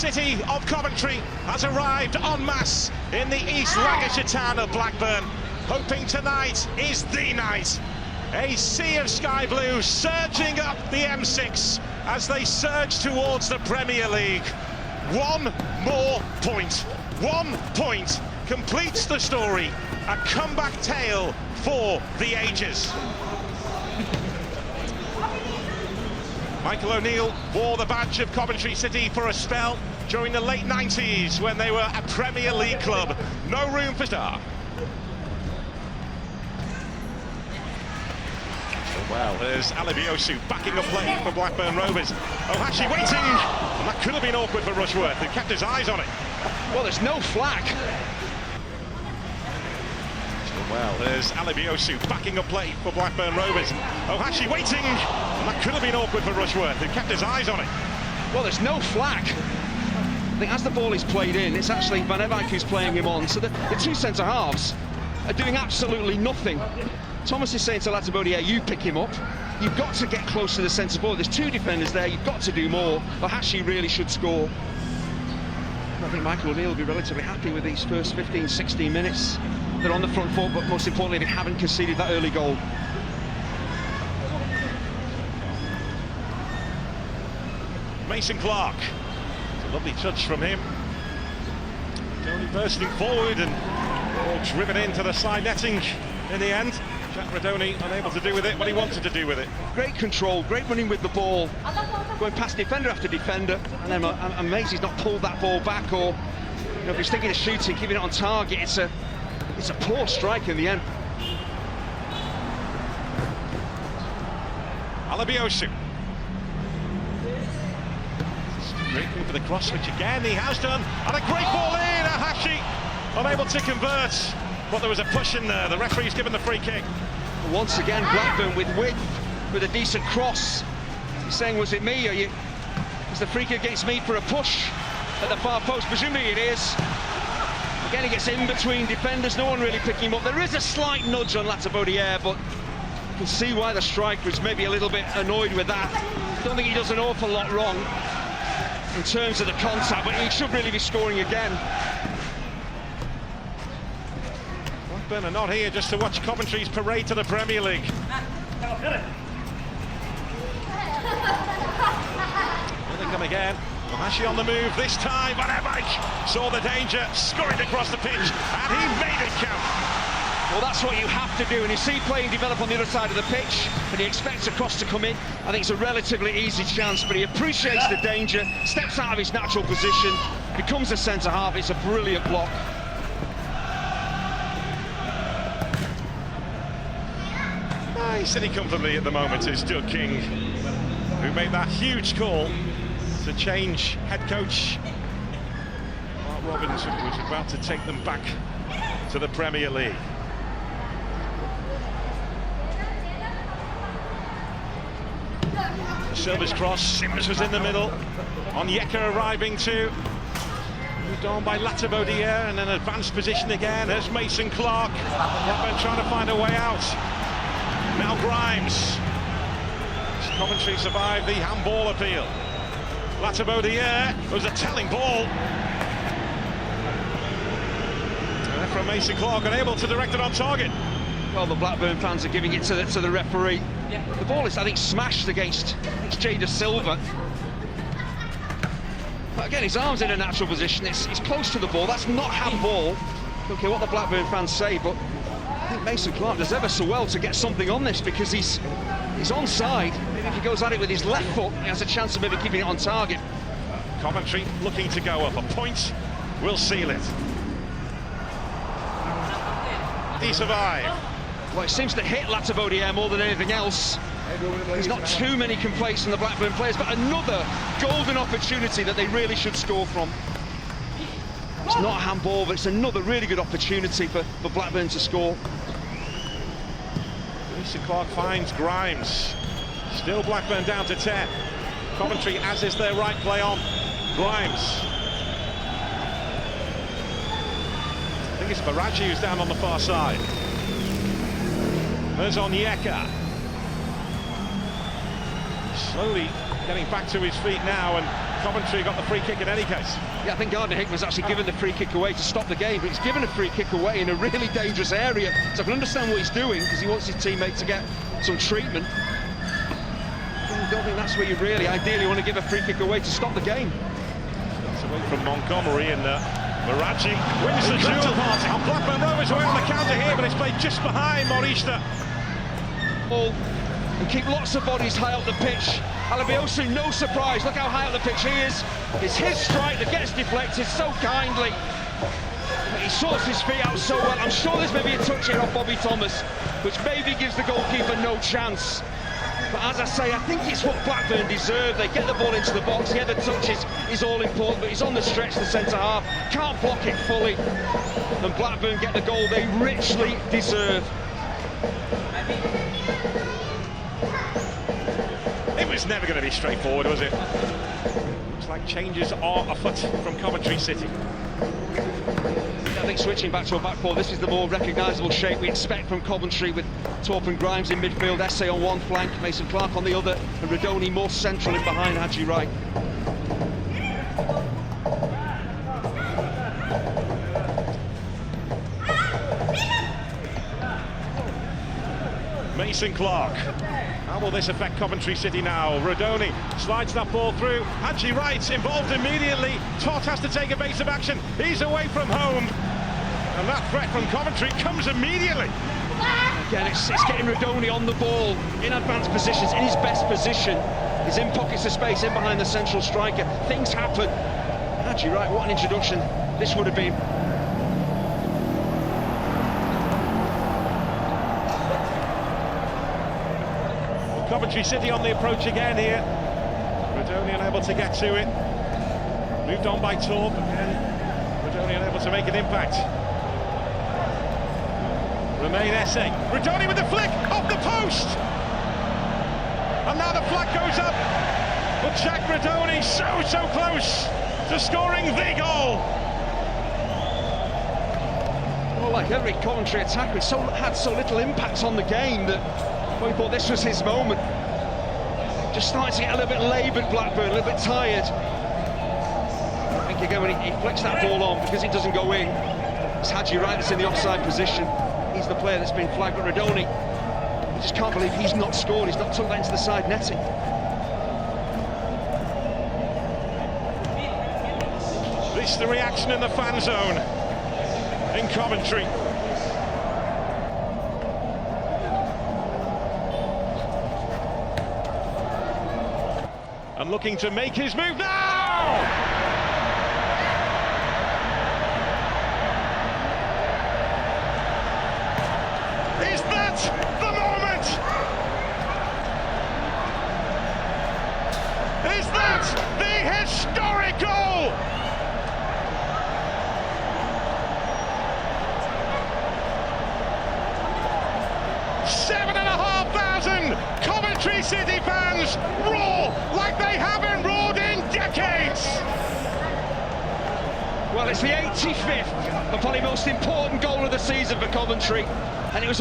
city of Coventry has arrived en masse in the East Lancashire town of Blackburn, hoping tonight is the night. A sea of sky blue surging up the M6 as they surge towards the Premier League. One more point. 1 point completes the story. A comeback tale for the ages. Michael O'Neill wore the badge of Coventry City for a spell during the late 90s when they were a Premier League club. No room for star. Well, there's Alibiosu backing up play for Blackburn Rovers. Ohashi waiting, and that could have been awkward for Rushworth, who kept his eyes on it. Well, there's no flag. Well, there's Alibiosu backing up play for Blackburn Rovers. Ohashi waiting, and that could have been awkward for Rushworth, who kept his eyes on it. Well, there's no flag. I think as the ball is played in, it's actually Van Ewijk who's playing him on. So the two centre-halves are doing absolutely nothing. Thomas is saying to Latabodiere, you pick him up. You've got to get close to the centre forward. There's two defenders there, you've got to do more. Ohashi really should score. I think Michael O'Neill will be relatively happy with these first 15, 16 minutes. They're on the front foot, but most importantly, they haven't conceded that early goal. Mason Clark. It's a lovely touch from him. Tony bursting forward and all driven into the side netting in the end. Jack Radoni unable to do with it what he wanted to do with it. Great control, great running with the ball, going past defender after defender, and then I'm amazed he's not pulled that ball back, or if he's thinking of shooting, keeping it on target. It's a poor strike in the end. Alibiosu. Breaking for the cross switch again, he has done, and a great ball in. Ohashi unable to convert, but there was a push in there. The referee's given the free kick. Once again, Blackburn with width, with a decent cross. He's saying, was it me? Is the free kick against me for a push at the far post? Presumably it is. Again, he gets in between defenders, no one really picking him up. There is a slight nudge on Latabodiere, but you can see why the striker is maybe a little bit annoyed with that. I don't think he does an awful lot wrong in terms of the contact, but he should really be scoring again. Blackburn are not here just to watch Coventry's parade to the Premier League. Here they come again. Ohashi on the move this time. Van Ewijk saw the danger, scurried across the pitch, and he made it count. Well, that's what you have to do, and you see playing develop on the other side of the pitch, and he expects a cross to come in. I think it's a relatively easy chance, but he appreciates the danger, steps out of his natural position, becomes a centre-half. It's a brilliant block. City comfortably at the moment is Doug King, who made that huge call to change head coach. Mark Robbins was about to take them back to the Premier League. The Silver's cross, Sims was in the middle. Onyeka arriving too. Moved on by Latabodiere, and an advanced position again. There's Mason Clark. Blackburn trying to find a way out. Now Grimes. Coventry survived the handball appeal. Latabodiere, it was a telling ball. And from Mason Clark, unable to direct it on target. Well, the Blackburn fans are giving it to the referee. The ball is, I think, smashed against Jada Silva. But again, his arm's in a natural position. It's close to the ball. That's not handball. Don't care what the Blackburn fans say, but I think Mason Clark does ever so well to get something on this, because he's onside. Maybe if he goes at it with his left foot, he has a chance of maybe keeping it on target. Coventry looking to go up. A point will seal it. He survived. Well, it seems to hit Latabodiere more than anything else. There's not too many complaints from the Blackburn players, but another golden opportunity that they really should score from. It's not a handball, but it's another really good opportunity for Blackburn to score. Mason Clark finds Grimes. Still Blackburn down to 10. Coventry, as is their right, play on. Grimes. I think it's Baraji who's down on the far side. There's Onyeka. Slowly getting back to his feet now and Coventry got the free kick in any case. Yeah, I think Gardner Hickman's actually given the free kick away to stop the game, but he's given a free kick away in a really dangerous area, so I can understand what he's doing, because he wants his teammate to get some treatment. I don't think that's where you really ideally want to give a free kick away to stop the game. It's away from Montgomery, and Maraji wins the duel. And Blackburn Rovers away on the counter here, but it's played just behind Morista. And keep lots of bodies high up the pitch. Alabiosu, no surprise, look how high up the pitch he is. It's his strike that gets deflected so kindly. But he sorts his feet out so well. I'm sure there's maybe a touch here off Bobby Thomas, which maybe gives the goalkeeper no chance. But as I say, I think it's what Blackburn deserve. They get the ball into the box, yeah, the touch is all important, but he's on the stretch, the centre-half, can't block it fully. And Blackburn get the goal they richly deserve. It was never going to be straightforward, was it? Looks like changes are afoot from Coventry City. I think switching back to a back four, this is the more recognisable shape we expect from Coventry, with Thorpe and Grimes in midfield, Esse on one flank, Mason Clark on the other, and Radoni more central in behind Hadji Wright. Mason Clark. How will this affect Coventry City now? Radoni slides that ball through. Hadji Wright involved immediately. Todd has to take evasive action. He's away from home. And that threat from Coventry comes immediately. Again, it's getting Radoni on the ball, in advanced positions, in his best position. He's in pockets of space, in behind the central striker. Things happen. Hadji Wright, what an introduction this would have been. Coventry City on the approach again here. Radoni unable to get to it. Moved on by Thorpe, and Radoni unable to make an impact. Remain Esse. Radoni with the flick off the post. And now the flag goes up. But Jack Radoni so close to scoring the goal. Well, like every Coventry attacker, it had so little impact on the game that we thought this was his moment. Just starting to get a little bit laboured, Blackburn, a little bit tired. I think again when he flicks that ball on, because it doesn't go in, it's Hadji Wright that's in the offside position. He's the player that's been flagged, but Radoni, I just can't believe he's not scored, he's not took that into the side netting. This is the reaction in the fan zone in Coventry. And looking to make his move now! Is that the moment? Is that the historic goal? Coventry City fans roar like they haven't roared in decades. Well, it's the 85th, the probably most important goal of the season for Coventry, and it was